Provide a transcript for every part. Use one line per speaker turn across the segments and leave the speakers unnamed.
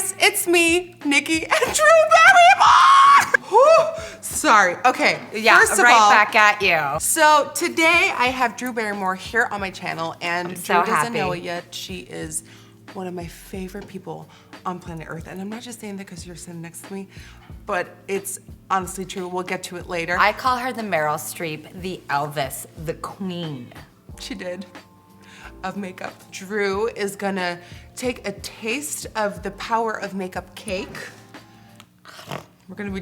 guys, it's me, Nikki, and Drew Barrymore! Whew, sorry, okay.
Yeah,
first of
right
all,
back at you.
So today I have Drew Barrymore here on my channel, and
I'm
Drew
so
doesn't
happy.
know it yet. She is one of my favorite people on planet Earth, and I'm not just saying that because you're sitting next to me, but it's honestly true. We'll get to it later.
I call her the Meryl Streep, the Elvis, the Queen.
She did. Of makeup. Drew is gonna take a taste of the power of makeup cake. We're gonna be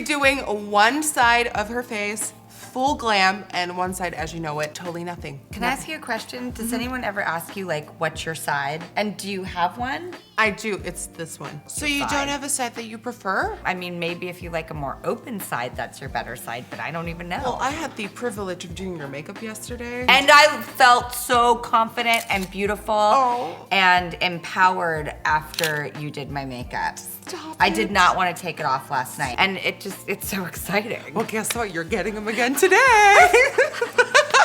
doing one side of her face, full glam, and one side, as you know it, totally nothing.
Can I ask you a question? Does anyone ever ask you, like, what's your side? And do you have one?
I do, it's this one. So you don't have a side that you prefer?
I mean, maybe if you like a more open side, that's your better side, but I don't even know.
Well, I had the privilege of doing your makeup yesterday.
And I felt so confident and beautiful and empowered after you did my makeup.
Stop
I
it.
did not want to take it off last night. And it's so exciting.
Well, guess what? You're getting them again today.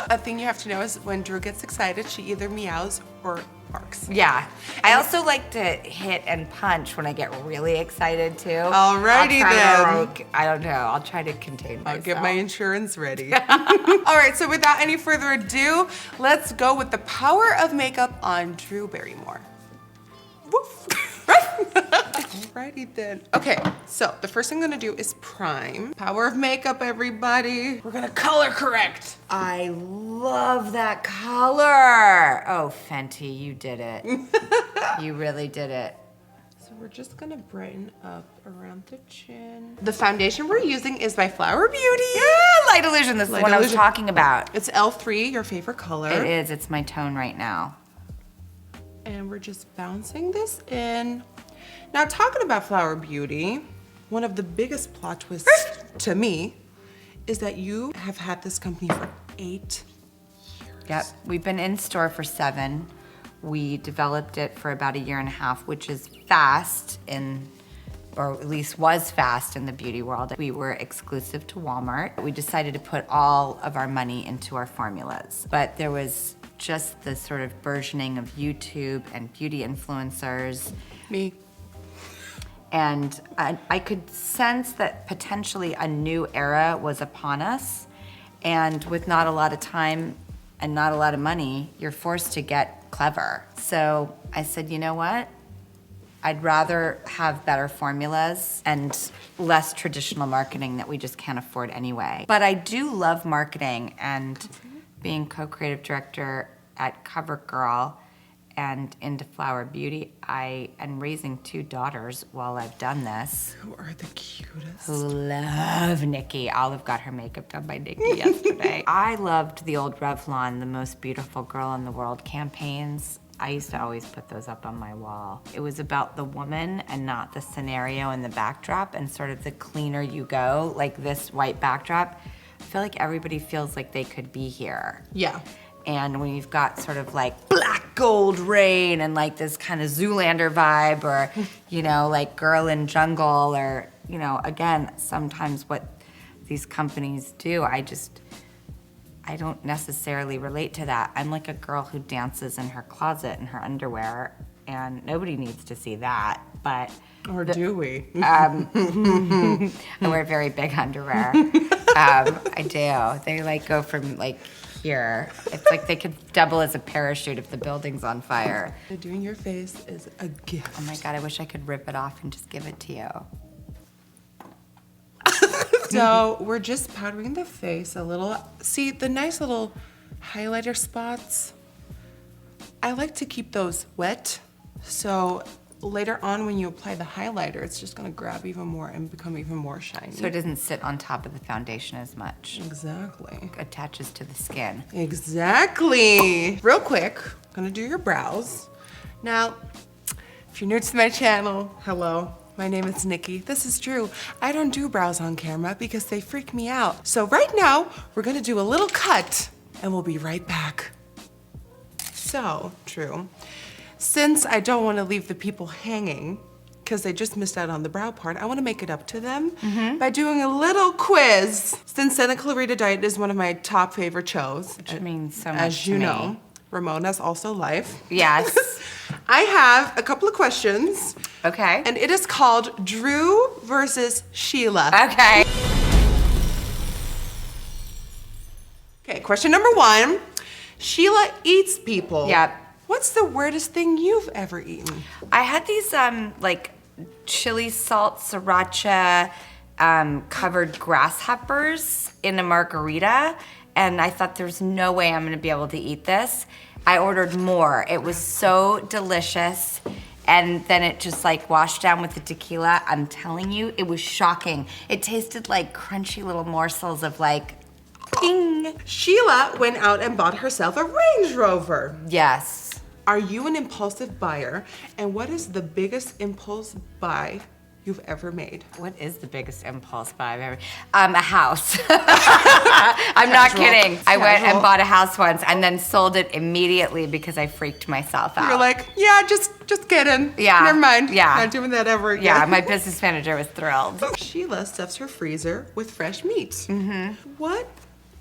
A thing you have to know is when Drew gets excited, she either meows or barks.
Yeah. I also like to hit and punch when I get really excited too.
Alrighty then.
I don't know. I'll try to contain myself.
I'll get my insurance ready. All right, so without any further ado, let's go with the power of makeup on Drew Barrymore. Woof. Alrighty then. Okay, so the first thing I'm gonna do is prime. Power of makeup, everybody. We're gonna color correct.
I love that color. Oh, Fenty, you did it. You really did it.
So we're just gonna brighten up around the chin. The foundation we're using is by Flower Beauty.
Yeah, Light Illusion. This is what I was talking about.
It's L3, your favorite color.
It is. It's my tone right now.
And we're just bouncing this in. Now, talking about Flower Beauty, one of the biggest plot twists to me is that you have had this company for 8 years.
Yep, we've been in store for 7. We developed it for about 1.5 years, which is fast or at least was fast in the beauty world. We were exclusive to Walmart. We decided to put all of our money into our formulas, but there was just the sort of burgeoning of YouTube and beauty influencers.
Me.
And I could sense that potentially a new era was upon us. And with not a lot of time and not a lot of money, you're forced to get clever. So I said, you know what? I'd rather have better formulas and less traditional marketing that we just can't afford anyway. But I do love marketing, and being co-creative director at CoverGirl and into Flower Beauty, I am raising 2 daughters while I've done this.
Who are the cutest?
Who love Nikki. Olive got her makeup done by Nikki yesterday. I loved the old Revlon, the most beautiful girl in the world campaigns. I used to always put those up on my wall. It was about the woman and not the scenario and the backdrop, and sort of the cleaner you go, like this white backdrop, I feel like everybody feels like they could be here.
Yeah.
And when you've got sort of like black gold rain and like this kind of Zoolander vibe, or, you know, like Girl in Jungle, or, you know, again, sometimes what these companies do, I don't necessarily relate to that. I'm like a girl who dances in her closet in her underwear, and nobody needs to see that, but.
Or do we?
I wear very big underwear. I do. They like go from like here. It's like they could double as a parachute if the building's on fire.
Doing your face is a gift.
Oh my God, I wish I could rip it off and just give it to you.
So we're just powdering the face a little. See, the nice little highlighter spots, I like to keep those wet. So later on when you apply the highlighter, it's just gonna grab even more and become even more shiny.
So it doesn't sit on top of the foundation as much.
Exactly.
It attaches to the skin.
Exactly. Real quick, gonna do your brows. Now, if you're new to my channel, hello. My name is Nikki. This is Drew. I don't do brows on camera because they freak me out. So right now, we're gonna do a little cut and we'll be right back. So, Drew, since I don't wanna leave the people hanging because they just missed out on the brow part, I wanna make it up to them by doing a little quiz. Since Santa Clarita Diet is one of my top favorite shows.
Which means so much
as
to
you
me.
know. Ramona's also life.
Yes.
I have a couple of questions.
Okay.
And it is called Drew versus Sheila.
Okay.
Okay, question number 1. Sheila eats people.
Yep.
What's the weirdest thing you've ever eaten?
I had these like chili salt sriracha covered grasshoppers in a margarita, and I thought there's no way I'm gonna be able to eat this. I ordered more. It was so delicious. And then it just like washed down with the tequila. I'm telling you, it was shocking. It tasted like crunchy little morsels of like, ding.
Sheila went out and bought herself a Range Rover.
Yes.
Are you an impulsive buyer? And what is the biggest impulse buy you've ever made?
What is the biggest impulse buy I've ever? A house. I'm not kidding. I went and bought a house once and then sold it immediately because I freaked myself out.
You're like, yeah, just kidding.
Yeah.
Never mind.
Yeah.
Not doing that ever again.
Yeah, my business manager was thrilled.
Sheila stuffs her freezer with fresh meat. Mm-hmm. What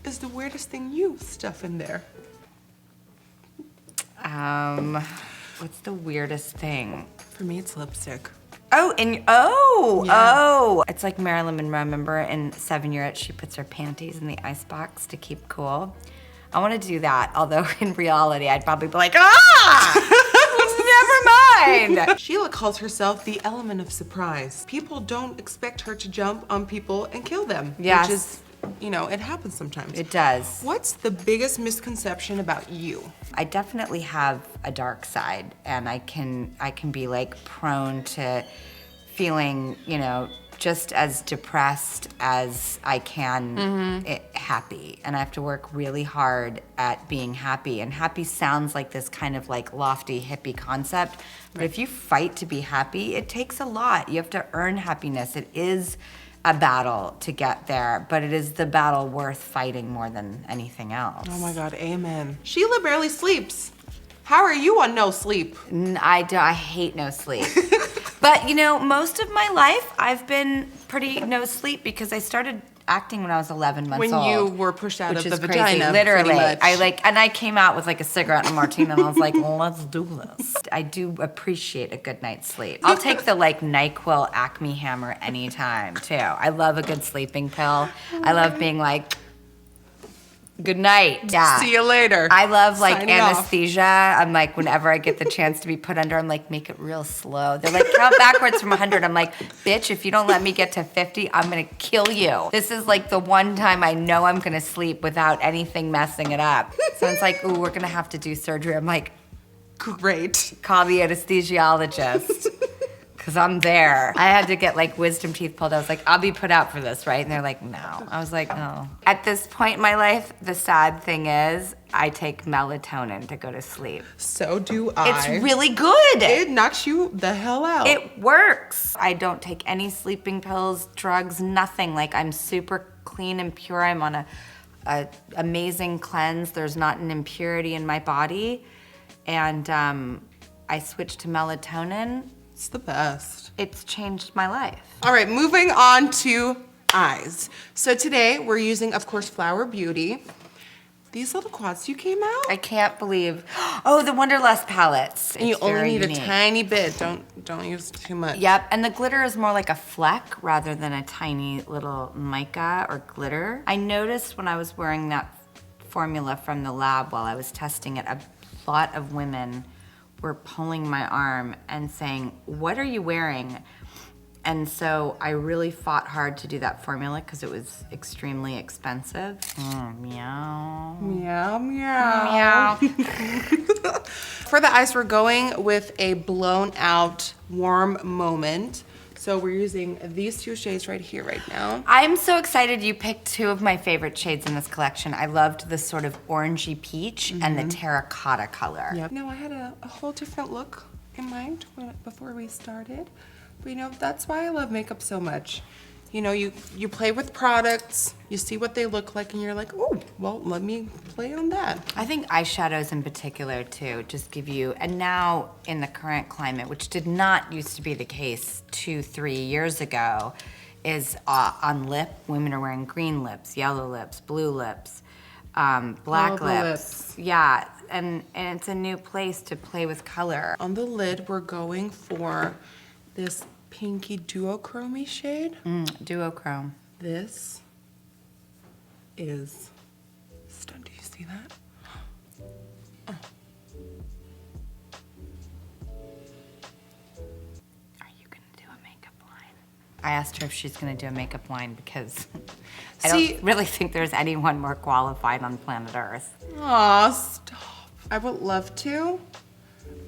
is the weirdest thing you stuff in there?
What's the weirdest thing?
For me, it's lipstick.
Oh, and oh. It's like Marilyn Monroe, remember in 7 Year Itch, she puts her panties in the icebox to keep cool. I want to do that, although in reality, I'd probably be like, never mind.
Sheila calls herself the element of surprise. People don't expect her to jump on people and kill them.
Yes.
Which is, you know, it happens sometimes.
It does.
What's the biggest misconception about you?
I definitely have a dark side, and I can be like prone to feeling, you know, just as depressed as I can happy. And I have to work really hard at being happy. And happy sounds like this kind of like lofty hippie concept. But if you fight to be happy, it takes a lot. You have to earn happiness. It is a battle to get there, but it is the battle worth fighting more than anything else.
Oh my God, amen. Sheila barely sleeps. How are you on no sleep?
I hate no sleep. But you know, most of my life I've been pretty no sleep because I started acting when I was 11 months old.
When you were pushed out of the
crazy.
vagina,
literally.
pretty much.
I came out with like a cigarette and a martini and I was like, let's do this. I do appreciate a good night's sleep. I'll take the like NyQuil Acme Hammer anytime too. I love a good sleeping pill. I love being like, good night. Yeah.
See you later.
I love like
Signing off.
anesthesia. I'm like, whenever I get the chance to be put under, I'm like, make it real slow. They're like, count backwards from 100. I'm like, bitch, if you don't let me get to 50, I'm gonna kill you. This is like the one time I know I'm gonna sleep without anything messing it up. So it's like, ooh, we're gonna have to do surgery. I'm like,
great.
call the anesthesiologist. Cause I'm there. I had to get like wisdom teeth pulled. I was like, I'll be put out for this, right? And they're like, no. I was like, no. At this point in my life, the sad thing is I take melatonin to go to sleep.
So do I.
It's really good.
It knocks you the hell out.
It works. I don't take any sleeping pills, drugs, nothing. Like I'm super clean and pure. I'm on a amazing cleanse. There's not an impurity in my body. And I switched to melatonin.
It's the best.
It's changed my life.
All right, moving on to eyes. So today we're using, of course, Flower Beauty. These little quads, you came out?
I can't believe. Oh, the Wonderlust palettes.
And you
It's
only
very
need
unique.
a tiny bit. Don't use too much.
Yep, and the glitter is more like a fleck rather than a tiny little mica or glitter. I noticed when I was wearing that formula from the lab while I was testing it, a lot of women were pulling my arm and saying, what are you wearing? And so I really fought hard to do that formula because it was extremely expensive. Meow.
Meow, meow.
Meow.
For the eyes, we're going with a blown out warm moment. So we're using these two shades right here, right now.
I'm so excited you picked two of my favorite shades in this collection. I loved the sort of orangey peach and the terracotta color.
Yep. No, I had a whole different look in mind before we started. But you know, that's why I love makeup so much. You know, you play with products, you see what they look like, and you're like, oh, well, let me play on that.
I think eyeshadows in particular too, just give you, and now in the current climate, which did not used to be the case 2-3 years ago, is on lip, women are wearing green lips, yellow lips, blue lips. black
the
lips. Yeah, and it's a new place to play with color.
On the lid, we're going for this pinky duochrome shade.
Duochrome.
This is stunning. Do you see that?
Are you gonna do a makeup line? I asked her if she's gonna do a makeup line because I don't really think there's anyone more qualified on planet Earth.
Aw, stop. I would love to,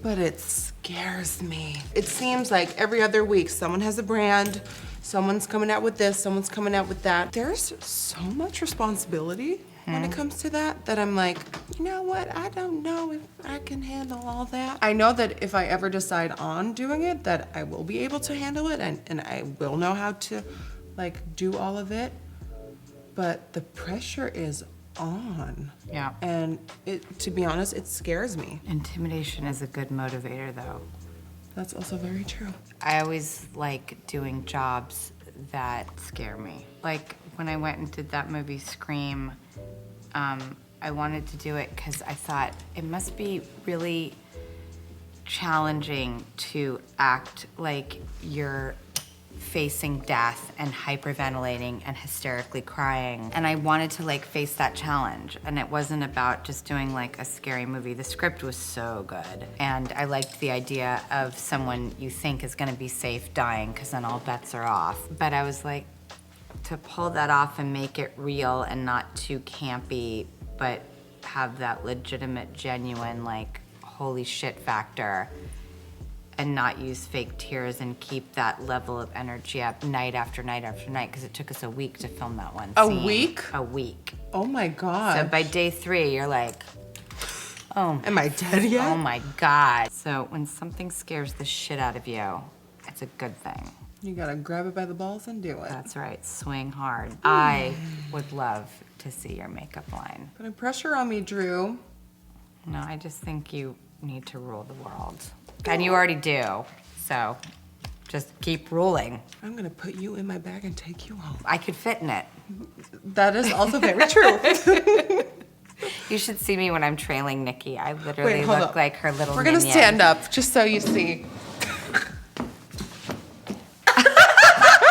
but it scares me. It seems like every other week someone has a brand, someone's coming out with this, someone's coming out with that. There's so much responsibility when it comes to that I'm like, you know what, I don't know if I can handle all that. I know that if I ever decide on doing it, that I will be able to handle it and I will know how to like do all of it, but the pressure is on.
Yeah.
And to be honest, it scares me.
Intimidation is a good motivator, though.
That's also very true.
I always like doing jobs that scare me. Like when I went and did that movie Scream, I wanted to do it because I thought it must be really challenging to act like you're facing death and hyperventilating and hysterically crying. And I wanted to like face that challenge. And it wasn't about just doing like a scary movie. The script was so good. And I liked the idea of someone you think is gonna be safe dying because then all bets are off. But I was like, to pull that off and make it real and not too campy, but have that legitimate, genuine, like, holy shit factor, and not use fake tears and keep that level of energy up night after night after night, because it took us a week to film that one scene.
A week?
A week.
Oh my God.
So by day 3, you're like, oh.
Am I dead yet?
Oh my God. So when something scares the shit out of you, it's a good thing.
You gotta grab it by the balls and do it.
That's right, swing hard. I would love to see your makeup line.
Putting pressure on me, Drew.
No, I just think you need to rule the world. And you already do, so just keep ruling.
I'm gonna put you in my bag and take you home.
I could fit in it.
That is also very true.
You should see me when I'm trailing Nikki. I literally
hold
look
up.
like her little
We're gonna
minion.
stand up, just so you see.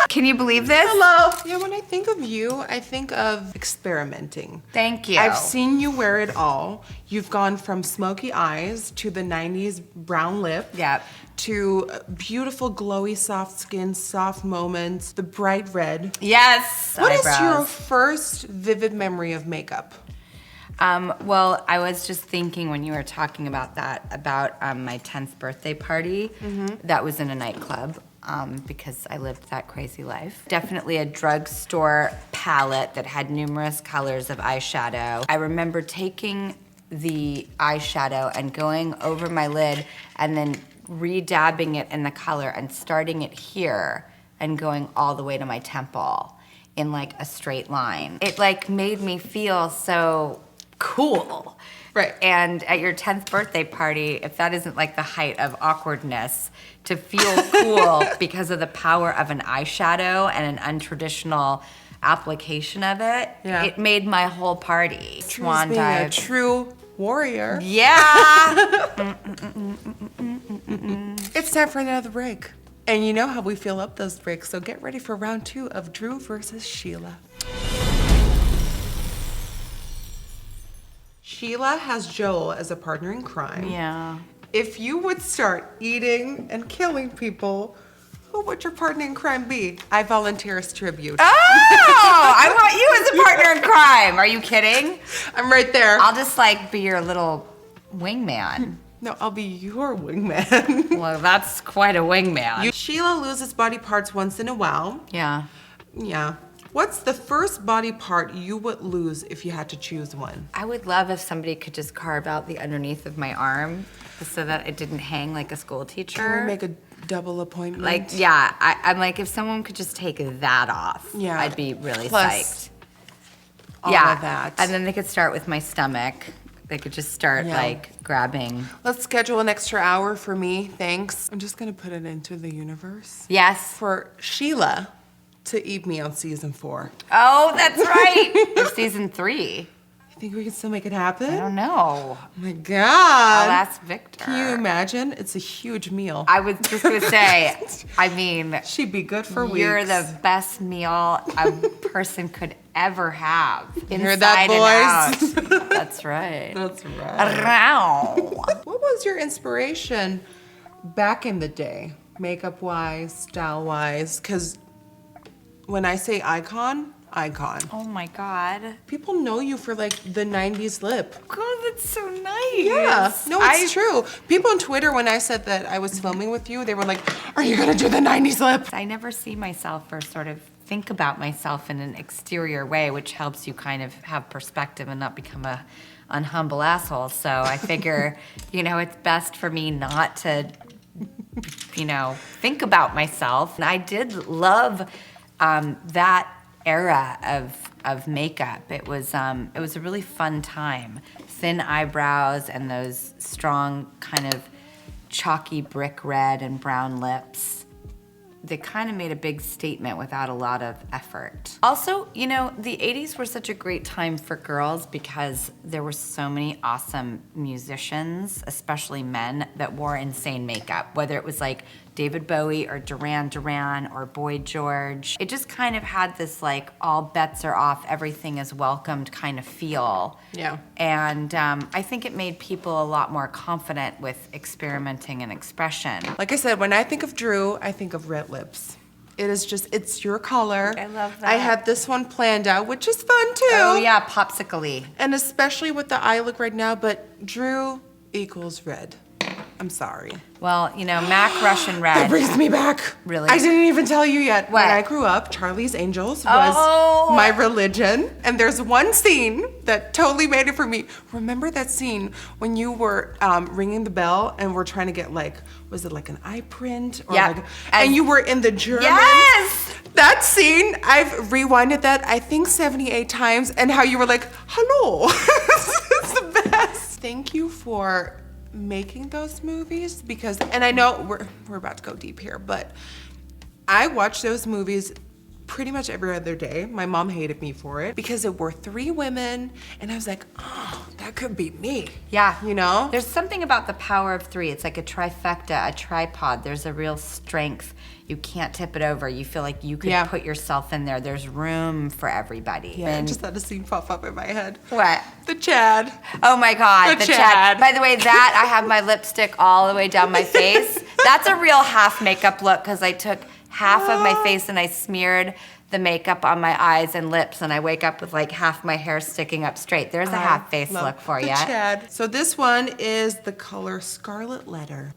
Can you believe this?
Hello. Yeah, when I think of you, I think of experimenting.
Thank you.
I've seen you wear it all. You've gone from smoky eyes to the 90s brown lip.
Yep.
To beautiful, glowy, soft skin, soft moments, the bright red.
Yes.
What is
eyebrows.
your first vivid memory of makeup?
Well, I was just thinking when you were talking about that, about my 10th birthday party. That was in a nightclub. Because I lived that crazy life. Definitely a drugstore palette that had numerous colors of eyeshadow. I remember taking the eyeshadow and going over my lid and then re-dabbing it in the color and starting it here and going all the way to my temple in like a straight line. It like made me feel so cool.
Right.
And at your 10th birthday party, if that isn't like the height of awkwardness, to feel cool because of the power of an eyeshadow and an untraditional application of it,
Yeah.
it made my whole party. Swan
Being a
dive.
true warrior.
Yeah!
It's time for another break. And you know how we fill up those breaks, so get ready for round 2 of Drew versus Sheila. Sheila has Joel as a partner in crime.
Yeah.
If you would start eating and killing people, who would your partner in crime be? I volunteer as tribute.
Oh! I want you as a partner in crime. Are you kidding?
I'm right there.
I'll just like be your little wingman.
No, I'll be your wingman.
Well, that's quite a wingman.
Sheila loses body parts once in a while.
Yeah.
Yeah. What's the first body part you would lose if you had to choose one?
I would love if somebody could just carve out the underneath of my arm so that it didn't hang like a school teacher.
Can we make a double appointment?
Like, yeah, I'm like, if someone could just take that off,
Yeah.
I'd be really
Plus
psyched.
all
Yeah,
of that.
and then they could start with my stomach. They could just start
Yeah.
like grabbing.
Let's schedule an extra hour for me, thanks. I'm just gonna put it into the universe.
Yes.
For Sheila to eat me on season 4.
Oh, that's right. Or season 3.
I Think we can still make it happen?
I don't know.
Oh my God.
I'll ask Victor.
Can you imagine? It's a huge meal.
I was just gonna say, I mean,
She'd be good for weeks.
you're the best meal a person could ever have.
You heard that,
Inside and
boys?
out. That's right.
That's right.
Around.
What was your inspiration back in the day? Makeup-wise, style-wise? Because when I say icon.
Oh my God.
People know you for like the 90s lip.
God, that's so nice.
Yeah, no, it's true. People on Twitter, when I said that I was filming with you, they were like, are you gonna do the 90s lip?
I never see myself or sort of think about myself in an exterior way, which helps you kind of have perspective and not become a unhumble asshole. So I figure, it's best for me not to, think about myself. And I did love that era of makeup. It was a really fun time. Thin eyebrows and those strong kind of chalky brick red and brown lips. They kind of made a big statement without a lot of effort. Also, the 80s were such a great time for girls because there were so many awesome musicians, especially men, that wore insane makeup, whether it was like David Bowie or Duran Duran or Boy George. It just kind of had this like all bets are off, everything is welcomed kind of feel.
Yeah.
And I think it made people a lot more confident with experimenting and expression.
Like I said, when I think of Drew, I think of red lips. It's your color.
I love that.
I had this one planned out, which is fun too.
Oh yeah, popsicle-y.
And especially with the eye look right now, but Drew equals red. I'm sorry.
Well, MAC Russian Red.
That brings me back.
Really?
I didn't even tell you yet.
What?
When I grew up, Charlie's Angels was my religion. And there's one scene that totally made it for me. Remember that scene when you were ringing the bell and we're trying to get was it like an eye print? Or
Yeah.
And you were in the German.
Yes!
That scene, I've rewinded that, I think 78 times. And how you were like, hello. It's the best. Thank you for making those movies and I know we're about to go deep here, but I watched those movies pretty much every other day. My mom hated me for it because it were 3 women and I was like, oh, that could be me.
Yeah. There's something about the power of 3. It's like a trifecta, a tripod. There's a real strength. You can't tip it over. You feel like you could put yourself in there. There's room for everybody.
Yeah, I just had a scene pop up in my head.
What?
The Chad.
Oh my God,
the Chad.
By the way, I have my lipstick all the way down my face. That's a real half makeup look because I took half of my face and I smeared the makeup on my eyes and lips and I wake up with like half my hair sticking up straight. There's a half face look for you.
Chad. So this one is the color Scarlet Letter.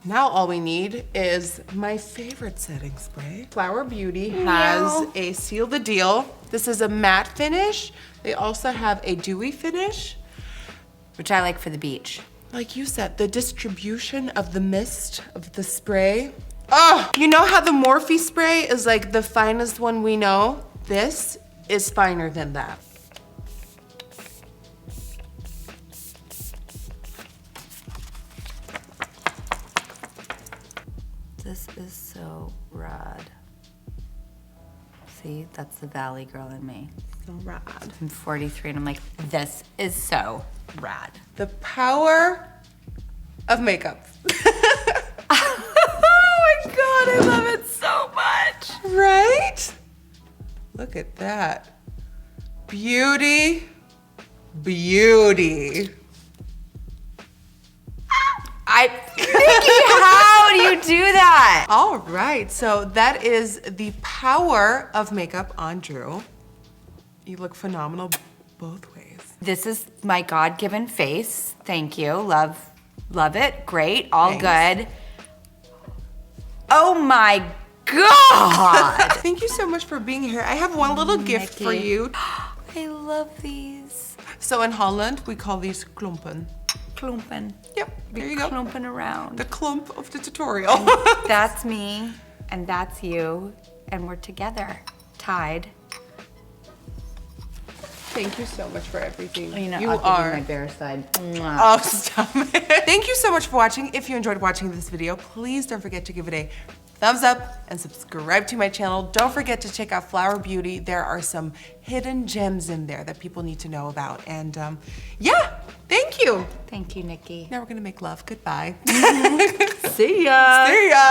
Now all we need is my favorite setting spray. Flower Beauty has a Seal the Deal. This is a matte finish. They also have a dewy finish.
Which I like for the beach.
Like you said, the distribution of the mist, of the spray. Oh, you know how the Morphe spray is like the finest one we know? This is finer than that.
This is so rad. See, that's the Valley girl in me.
So rad.
I'm 43 and I'm like, this is so rad.
The power of makeup.
Oh my God, I love it so much.
Right? Look at that. Beauty. Beauty.
Nikki, how do you do that?
All right, so that is the power of makeup on Drew. You look phenomenal both ways.
This is my God-given face. Thank you. Love it. Great. All
Thanks.
good. Oh my God.
Thank you so much for being here. I have one little gift for
Nikki.
you.
I love these.
So in Holland, we call these klumpen.
Klumpen.
Yep, there you go.
Klumping around.
The clump of the tutorial.
That's me, and that's you, and we're together, tied.
Thank you so much for everything.
You know,
you
I'll
are.
give you my bear side. Mwah.
Oh, stop it. Thank you so much for watching. If you enjoyed watching this video, please don't forget to give it a thumbs up and subscribe to my channel. Don't forget to check out Flower Beauty. There are some hidden gems in there that people need to know about. And yeah, thank you.
Thank you, Nikki.
Now we're gonna make love. Goodbye.
See ya.
See ya.